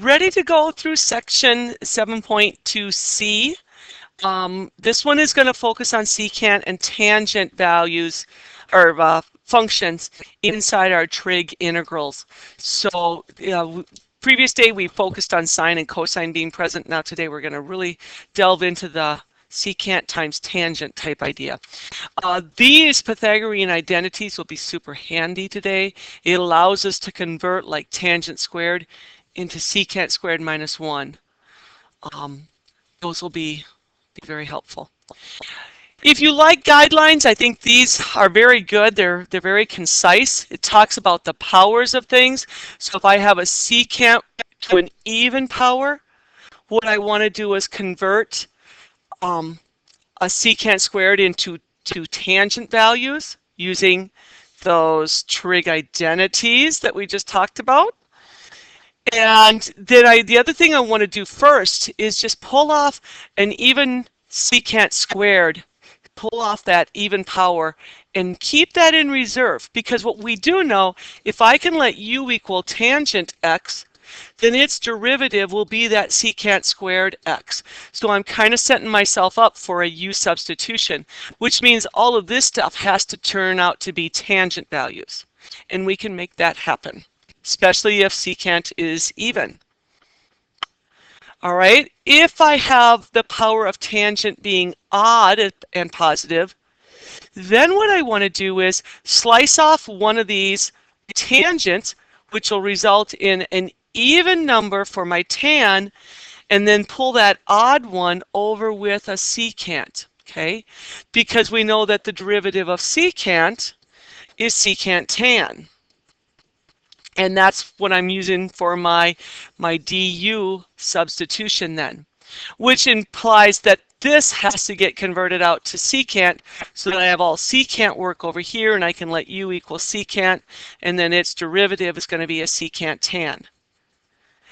Ready to go through section 7.2c. This one is going to focus on secant and tangent values or functions inside our trig integrals. So previous day we focused on sine and cosine being present. Now today we're going to really delve into the secant times tangent type idea. These Pythagorean identities will be super handy today. It allows us to convert like tangent squared into secant squared minus 1. Those will be very helpful. If you like guidelines, I think these are very good. They're very concise. It talks about the powers of things. So if I have a secant to an even power, what I want to do is convert a secant squared into tangent values using those trig identities that we just talked about. And then the other thing I want to do first is just pull off an even secant squared, pull off that even power, and keep that in reserve. Because what we do know, if I can let u equal tangent x, then its derivative will be that secant squared x. So I'm kind of setting myself up for a u substitution, which means all of this stuff has to turn out to be tangent values. And we can make that happen, especially if secant is even. All right, if I have the power of tangent being odd and positive, then what I want to do is slice off one of these tangents, which will result in an even number for my tan, and then pull that odd one over with a secant, okay? Because we know that the derivative of secant is secant tan. And that's what I'm using for my du substitution then, which implies that this has to get converted out to secant so that I have all secant work over here, and I can let u equal secant, and then its derivative is going to be a secant tan.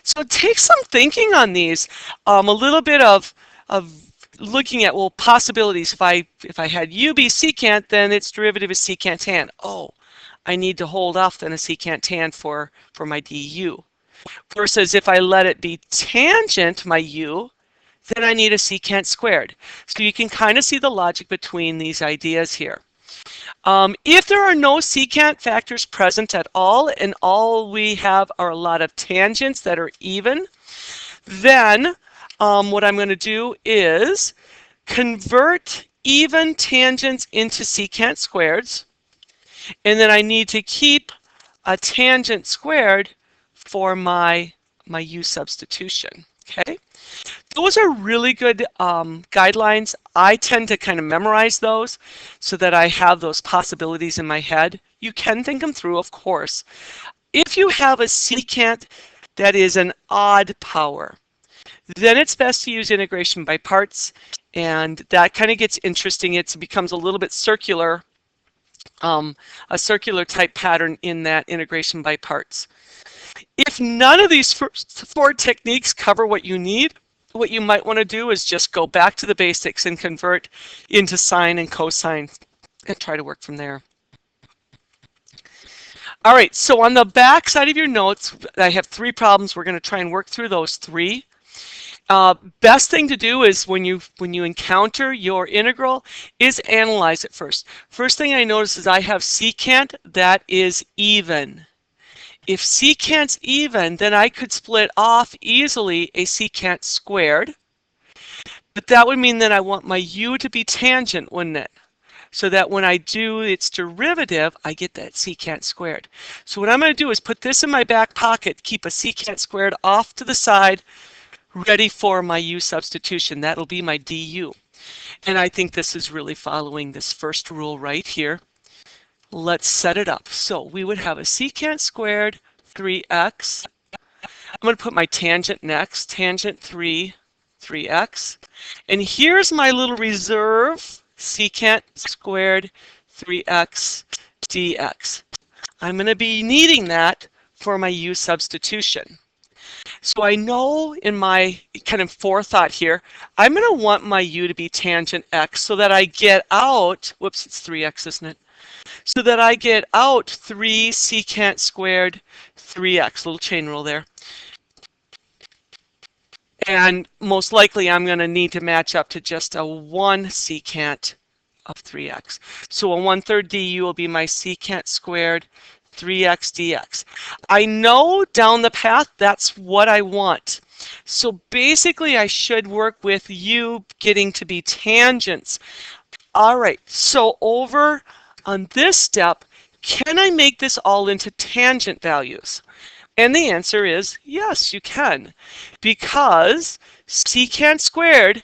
So take some thinking on these, a little bit of looking at, well, possibilities. If I had u be secant, then its derivative is secant tan. Oh, I need to hold off then a secant tan for my du. Versus if I let it be tangent my u, then I need a secant squared. So you can kind of see the logic between these ideas here. If there are no secant factors present at all, and all we have are a lot of tangents that are even, then what I'm going to do is convert even tangents into secant squareds. And then I need to keep a tangent squared for my u substitution, okay? Those are really good guidelines. I tend to kind of memorize those so that I have those possibilities in my head. You can think them through, of course. If you have a secant that is an odd power, then it's best to use integration by parts, and that kind of gets interesting. It becomes a little bit circular, a circular type pattern in that integration by parts. If none of these first 4 techniques cover what you need, what you might want to do is just go back to the basics and convert into sine and cosine and try to work from there. All right, so on the back side of your notes, I have 3 problems. We're going to try and work through those 3. Best thing to do is when you encounter your integral is analyze it first. First thing I notice is I have secant that is even. If secant's even, then I could split off easily a secant squared. But that would mean that I want my u to be tangent, wouldn't it? So that when I do its derivative, I get that secant squared. So what I'm going to do is put this in my back pocket, keep a secant squared off to the side, ready for my u substitution. That'll be my du. And I think this is really following this first rule right here. Let's set it up. So we would have a secant squared 3x. I'm going to put my tangent next, tangent 3x. And here's my little reserve, secant squared 3x dx. I'm going to be needing that for my u substitution. So I know in my kind of forethought here, I'm going to want my u to be tangent x so that I get out, whoops, it's 3x, isn't it? So that I get out 3 secant squared 3x, little chain rule there. And most likely I'm going to need to match up to just a 1 secant of 3x. So a 1/3 du will be my secant squared 3x dx. I know down the path that's what I want. So basically I should work with u getting to be tangents. All right, so over on this step, can I make this all into tangent values? And the answer is yes, you can, because secant squared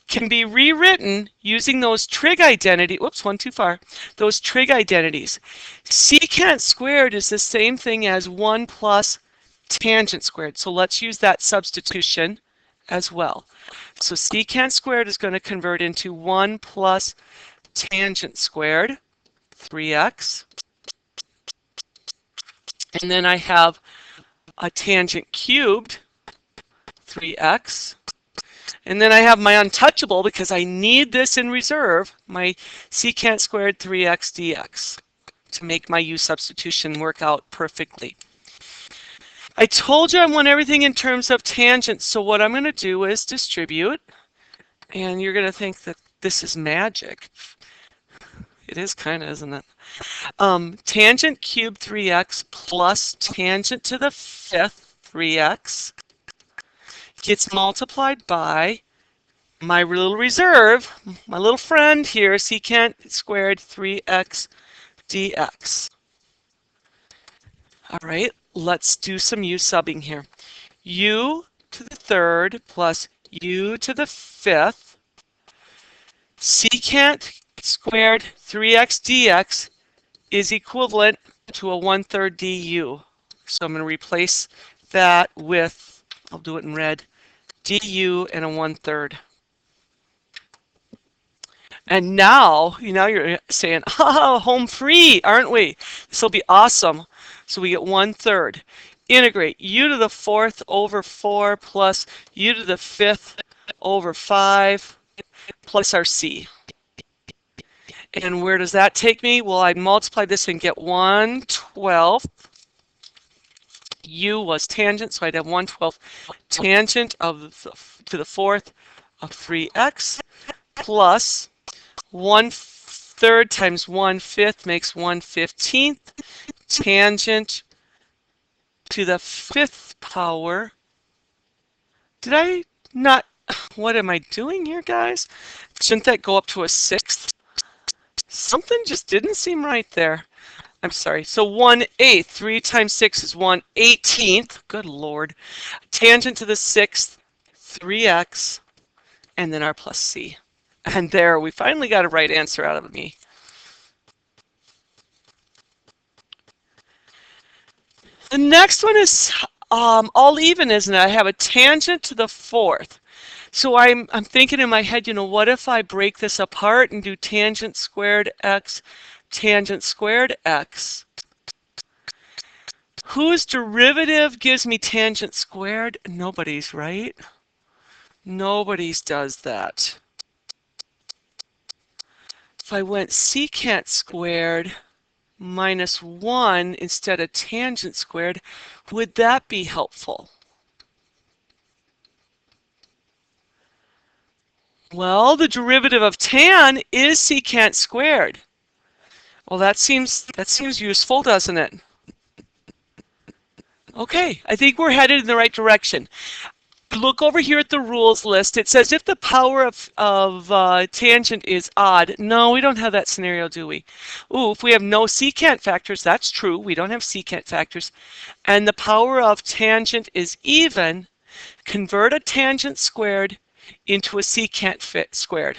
can be rewritten using those trig identity. Whoops, one too far. Those trig identities. Secant squared is the same thing as 1 plus tangent squared. So let's use that substitution as well. So secant squared is going to convert into 1 plus tangent squared, 3x. And then I have a tangent cubed, 3x. And then I have my untouchable, because I need this in reserve, my secant squared 3x dx to make my u substitution work out perfectly. I told you I want everything in terms of tangents, so what I'm going to do is distribute, and you're going to think that this is magic. It is kind of, isn't it? Tangent cubed 3x plus tangent to the 5th 3x gets multiplied by my little reserve, my little friend here, secant squared 3x dx. All right, let's do some u subbing here. U to the 3rd plus u to the 5th. Secant squared 3x dx is equivalent to a 1/3 du. So I'm going to replace that with, I'll do it in red, du and a 1/3. And now you're saying, oh, home free, aren't we? This will be awesome. So we get 1/3. Integrate u to the 4th over 4 plus u to the 5th over 5 plus our c. And where does that take me? Well, I multiply this and get 1/12. U was tangent, so I'd have 1/12 tangent to the 4th of 3x plus 1/3 times 1/5 makes 1/15 tangent to the 5th power. Did I not? What am I doing here, guys? Shouldn't that go up to a 6th? Something just didn't seem right there. I'm sorry. So 1/8. 3 times 6 is 1/18. Good Lord. Tangent to the 6th, 3x, and then our plus c. And there, we finally got a right answer out of me. The next one is all even, isn't it? I have a tangent to the 4th. So I'm thinking in my head, what if I break this apart and do tangent squared x, tangent squared x? Whose derivative gives me tangent squared? Nobody's, right? Nobody's does that. If I went secant squared minus 1 instead of tangent squared, would that be helpful? Well, the derivative of tan is secant squared. Well, that seems useful, doesn't it? Okay, I think we're headed in the right direction. Look over here at the rules list. It says if the power of tangent is odd. No, we don't have that scenario, do we? Ooh, if we have no secant factors, that's true. We don't have secant factors. And the power of tangent is even. Convert a tangent squared into a secant squared.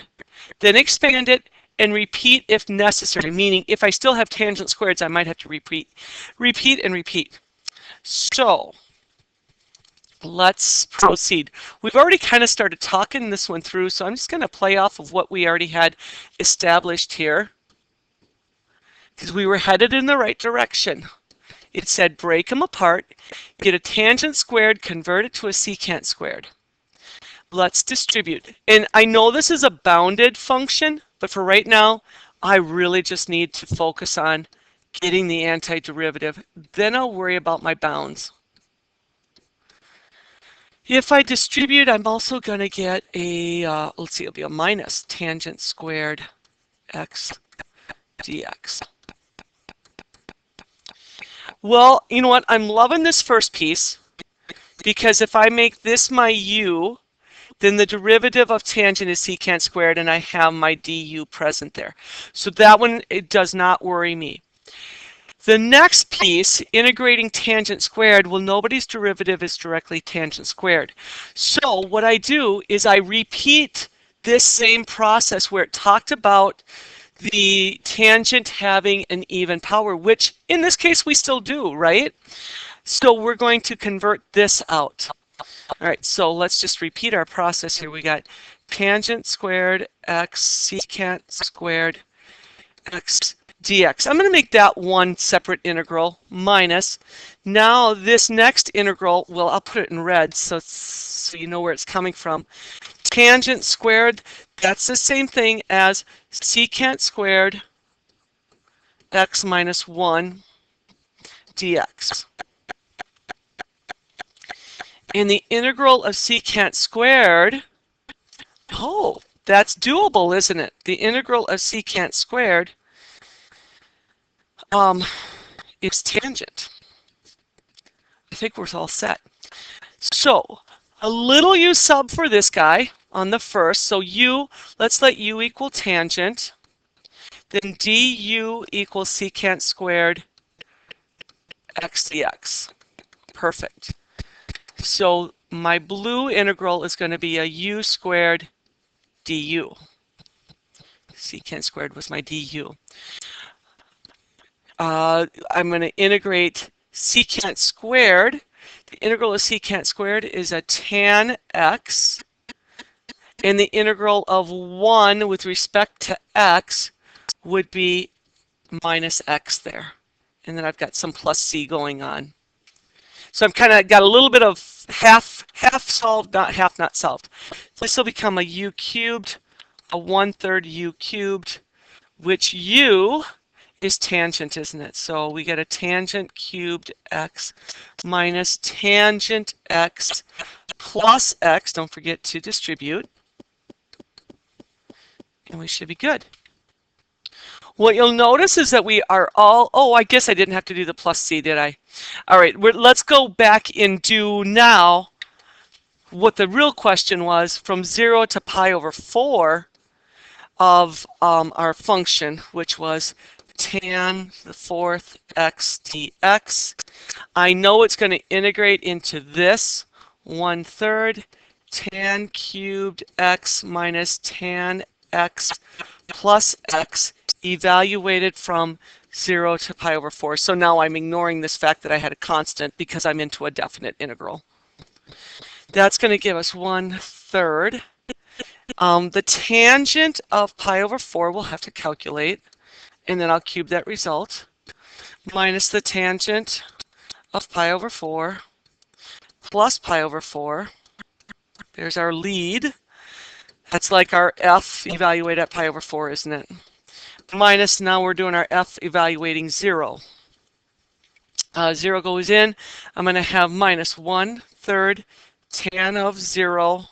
Then expand it and repeat if necessary, meaning if I still have tangent squareds, I might have to repeat and repeat. So let's proceed. We've already kind of started talking this one through, so I'm just going to play off of what we already had established here, because we were headed in the right direction. It said break them apart, get a tangent squared, convert it to a secant squared. Let's distribute. And I know this is a bounded function, but for right now, I really just need to focus on getting the antiderivative. Then I'll worry about my bounds. If I distribute, I'm also going to get a, let's see, it'll be a minus tangent squared x dx. Well, you know what? I'm loving this first piece because if I make this my u, then the derivative of tangent is secant squared, and I have my du present there. So that one, it does not worry me. The next piece, integrating tangent squared, well, nobody's derivative is directly tangent squared. So what I do is I repeat this same process where it talked about the tangent having an even power, which in this case we still do, right? So we're going to convert this out. All right, so let's just repeat our process here. We got tangent squared x secant squared x dx. I'm going to make that one separate integral minus. Now this next integral, well, I'll put it in red so you know where it's coming from. Tangent squared, that's the same thing as secant squared x minus 1 dx. And the integral of secant squared, oh, that's doable, isn't it? The integral of secant squared is tangent. I think we're all set. So a little u sub for this guy on the first. So u, let's let u equal tangent. Then du equals secant squared x dx. Perfect. So my blue integral is going to be a u squared du. Secant squared was my du. I'm going to integrate secant squared. The integral of secant squared is a tan x. And the integral of 1 with respect to x would be minus x there. And then I've got some plus c going on. So I've kind of got a little bit of half solved, not half not solved. So this will become a u cubed, a 1/3 u cubed, which u is tangent, isn't it? So we get a tangent cubed x minus tangent x plus x. Don't forget to distribute. And we should be good. What you'll notice is that we are all, oh, I guess I didn't have to do the plus c, did I? All right, let's go back and do now what the real question was, from 0 to pi over 4 of our function, which was tan the fourth x dx. I know it's going to integrate into this 1/3 tan cubed x minus tan x plus x evaluated from 0 to pi over 4. So now I'm ignoring this fact that I had a constant because I'm into a definite integral. That's going to give us 1/3. The tangent of pi over 4 we'll have to calculate, and then I'll cube that result, minus the tangent of pi over 4 plus pi over 4. There's our lead. That's like our f evaluate at pi over 4, isn't it? Minus, now we're doing our f evaluating 0. 0 goes in. I'm going to have minus 1/3 tan of 0,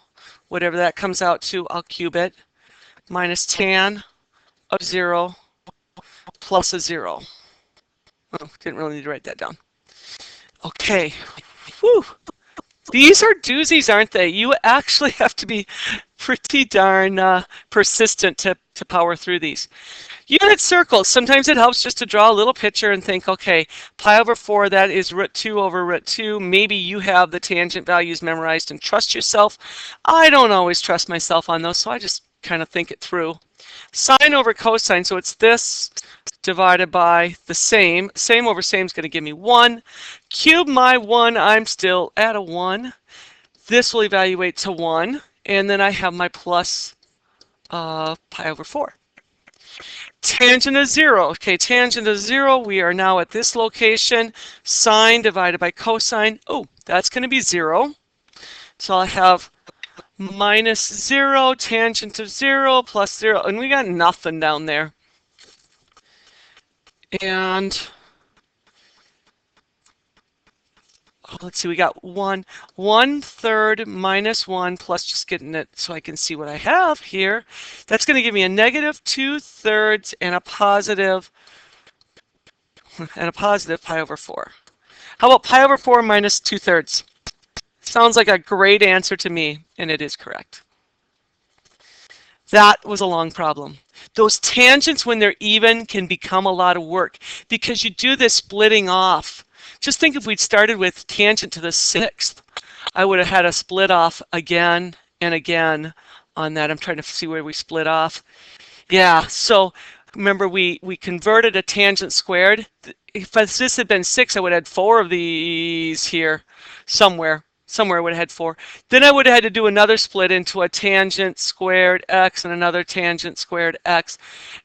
whatever that comes out to, I'll cube it, minus tan of 0 plus a 0. Oh, didn't really need to write that down. Okay. Whew. These are doozies, aren't they? You actually have to be pretty darn persistent to power through these. Unit circles. Sometimes it helps just to draw a little picture and think, okay, pi over 4, that is root 2 over root 2. Maybe you have the tangent values memorized and trust yourself. I don't always trust myself on those, so I just kind of think it through. Sine over cosine, so it's this divided by the same. Same over same is going to give me 1. Cube my 1, I'm still at a 1. This will evaluate to 1. And then I have my plus pi over 4. Tangent of 0. Okay, tangent of 0, we are now at this location. Sine divided by cosine. Oh, that's going to be 0. So I'll have minus 0, tangent of 0, plus 0. And we got nothing down there. And let's see, we got 1/3 minus 1 plus just getting it so I can see what I have here. That's going to give me a -2/3 and a positive pi over 4. How about pi over 4 minus 2/3? Sounds like a great answer to me, and it is correct. That was a long problem. Those tangents, when they're even, can become a lot of work because you do this splitting off. Just think if we'd started with tangent to the 6th, I would have had a split off again and again on that. I'm trying to see where we split off. Yeah, so remember we converted a tangent squared. If this had been 6, I would have had 4 of these here somewhere. Somewhere I would have had 4. Then I would have had to do another split into a tangent squared x and another tangent squared x,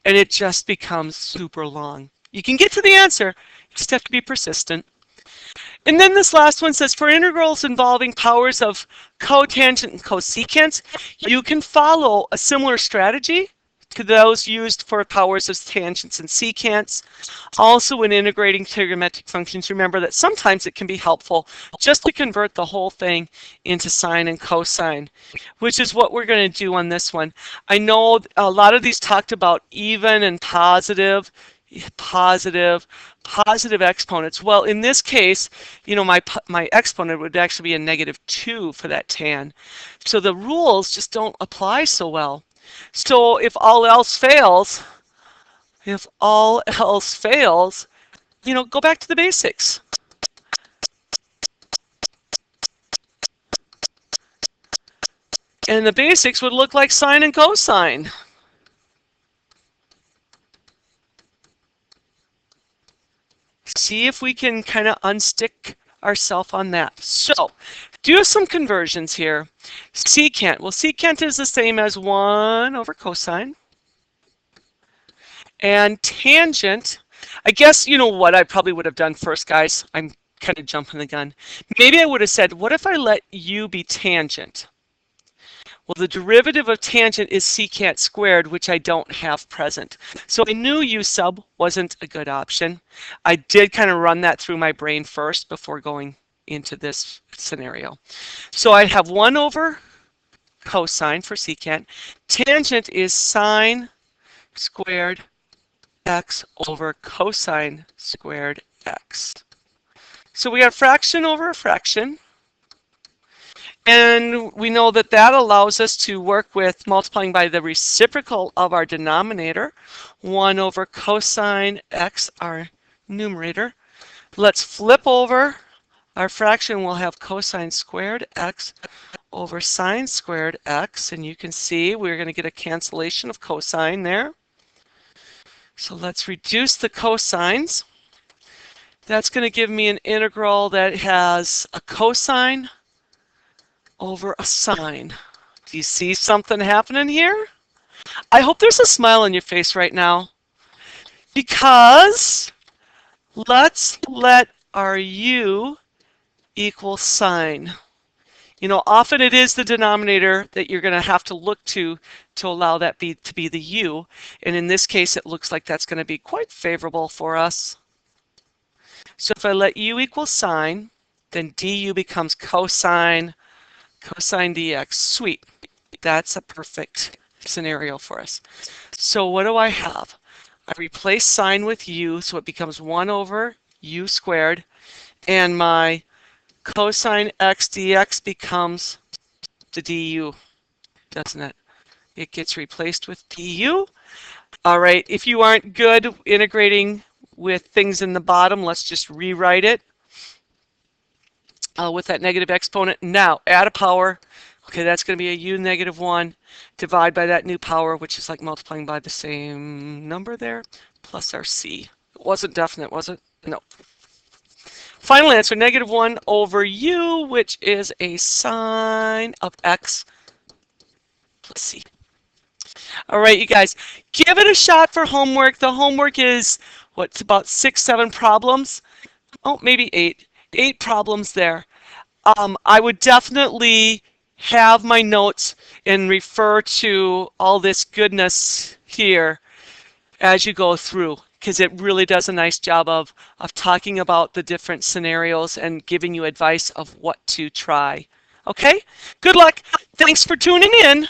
and it just becomes super long. You can get to the answer, you just have to be persistent. And then this last one says, for integrals involving powers of cotangent and cosecant, you can follow a similar strategy to those used for powers of tangents and secants. Also, when integrating trigonometric functions, remember that sometimes it can be helpful just to convert the whole thing into sine and cosine, which is what we're going to do on this one. I know a lot of these talked about even and positive exponents. Well, in this case, you know, my exponent would actually be a -2 for that tan. So the rules just don't apply so well. So if all else fails, you know, go back to the basics. And the basics would look like sine and cosine. See if we can kind of unstick ourselves on that. So do some conversions here. Secant. Well, secant is the same as 1 over cosine. And tangent, I guess, you know what I probably would have done first, guys? I'm kind of jumping the gun. Maybe I would have said, what if I let u be tangent? Well, the derivative of tangent is secant squared, which I don't have present. So I knew u sub wasn't a good option. I did kind of run that through my brain first before going into this scenario. So I have 1 over cosine for secant. Tangent is sine squared x over cosine squared x. So we have fraction over a fraction. And we know that that allows us to work with multiplying by the reciprocal of our denominator, 1 over cosine x, our numerator. Let's flip over our fraction. We'll have cosine squared x over sine squared x. And you can see we're going to get a cancellation of cosine there. So let's reduce the cosines. That's going to give me an integral that has a cosine over a sine. Do you see something happening here? I hope there's a smile on your face right now, because let's let our u equal sine. You know, often it is the denominator that you're going to have to look to allow that to be the u. And in this case, it looks like that's going to be quite favorable for us. So if I let u equal sine, then du becomes cosine dx. Sweet. That's a perfect scenario for us. So what do I have? I replace sine with u, so it becomes 1 over u squared. And my cosine x dx becomes the du, doesn't it? It gets replaced with du. All right, if you aren't good integrating with things in the bottom, let's just rewrite it. With that negative exponent. Now, add a power. Okay, that's going to be a u -1. Divide by that new power, which is like multiplying by the same number there, plus our c. It wasn't definite, was it? No. Final answer, -1 over u, which is a sine of x plus c. All right, you guys, give it a shot for homework. The homework is, what's about 6, 7 problems? Oh, maybe 8. 8 problems there. I would definitely have my notes and refer to all this goodness here as you go through. because it really does a nice job of talking about the different scenarios and giving you advice of what to try. Okay, good luck. Thanks for tuning in.